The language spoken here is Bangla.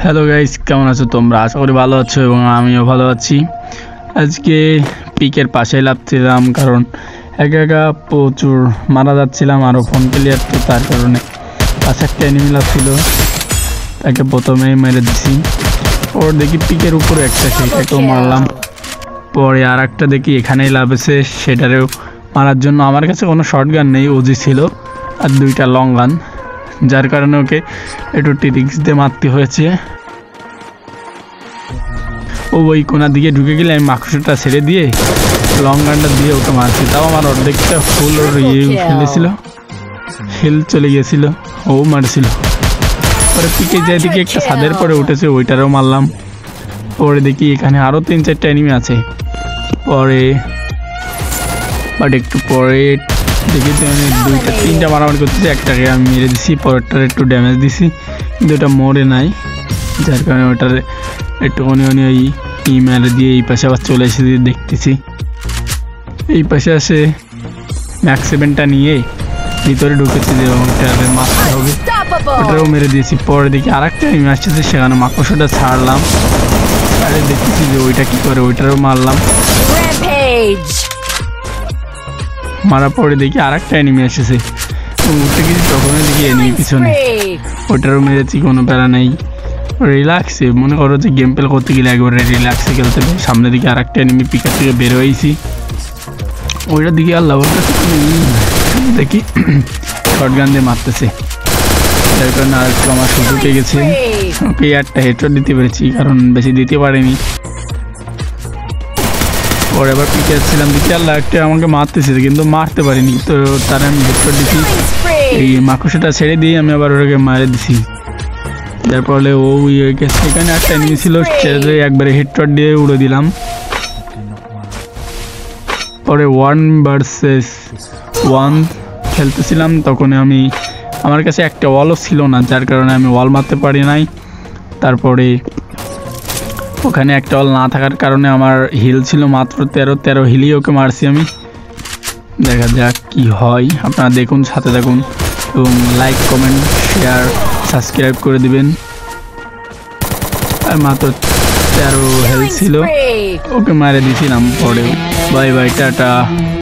হ্যালো গাইস, কেমন আছো তোমরা? আশা করি ভালো আছো এবং আমিও ভালো আছি। আজকে পিকের পাশে লাফছিলাম কারণ একা একা প্রচুর মারা যাচ্ছিলাম, আরও ফোন ক্লিয়ার, তো তার কারণে পাশে একটা এনিমি লাফছিল, তাকে প্রথমেই মেরে দিছি। ওর দেখি পিকের উপরে একটা, সেটাকেও মারলাম। পরে আর একটা দেখি এখানেই লাফেছে, সেটারেও মারার জন্য আমার কাছে কোনো শর্ট গান নেই, ওজি ছিল আর দুইটা লং গান, যার কারণে ওকে একটু টিরিক্স দিয়ে মারতে হয়েছে। ও ওই কোনার দিকে ঢুকে গেলে আমি মাকড়সাটা ছেড়ে দিয়ে লং গানটা দিয়ে ওকে মারছি, তাও আমার অর্ধেকটা ফুল ওর ফেলেছিল, হেল চলে গিয়েছিল, ও মারছিল। পরে পিকে যে দিকে একটা ছাদের পরে উঠেছে ওইটারও মারলাম। পরে দেখি এখানে আরও 3-4টা এনিমি আছে। পরে বাট একটু পরে দেখি আমি 2-3টা মারামারি করতেছি, একটাকে আমি মেরে দিছি, পরেরটার একটু ড্যামেজ দিছি, কিন্তু ওটা মরে নাই, যার কারণে ওটার একটুখানি ওই মেরে দিয়ে এই পাশে আবার চলে এসে দেখতেছি। এই পাশে আসে ম্যাক্স 7টা নিয়ে ভিতরে ঢুকেছি যে ওটাকে মারতে হবে, ওটাও মেরে দিয়েছি। পরে দেখি আর একটা এনিমি আসছে, সেখানে মাকড়সাটা ছাড়লাম, আরে দেখতেছি যে ওইটা কী করে, ওইটারও মারলাম। মারার পরে দেখি আর একটা এনিমি এসেছে, উঠে গেছি, তখনই দেখি এনিমি পিছনে, ওইটারও মেরেছি, কোনো প্যারা নেই, রিল্যাক্সে। মনে করো যে গেম প্লে করতে গেলে একবারে রিল্যাক্সে খেলতে হবে। সামনে দিকে আর একটা এনিমি পিকার থেকে বের হয়েছি, ওইটার দিকে আল্লাহ দেখি শর্ট গান দিয়ে মারতেছে, যার কারণে আর একটু আমার সুযোগ পেয়ে গেছে, ওকে একটা হেডশট দিতে পেরেছি, কারণ বেশি দিতে পারিনি। পরে আবার পিকে ছিলাম, দিকে আল্লাহ একটা আমাকে মারতেছে, কিন্তু মারতে পারিনি, তো তার আমি হেডশট দিচ্ছি, এই মাকড়সাটা ছেড়ে দিয়ে আমি আবার ওটাকে মারে দিছি। যার ফলে ও সেখানে একটা এনিমি ছিল, সেটাতে একবারে হেডশট দিয়ে উড়ে দিলাম। পরে 1 ভার্সেস 1 খেলতেছিলাম, তখন আমার কাছে একটা ওয়ালও ছিল না, যার কারণে আমি ওয়াল মারতে পারি নাই। তারপরে ওখানে একটা ওয়াল না থাকার কারণে আমার হিল ছিল মাত্র 13 হিলই ওকে মারছি আমি। দেখা যাক কি হয়, আপনারা দেখুন, সাথে থাকুন এবং লাইক, কমেন্ট, শেয়ার, সাবস্ক্রাইব করে দিবেন। আর মাত্র 13 হেলথ ছিল, ওকে মারে দিয়েছিলাম। পরে বাই বাই, টাটা।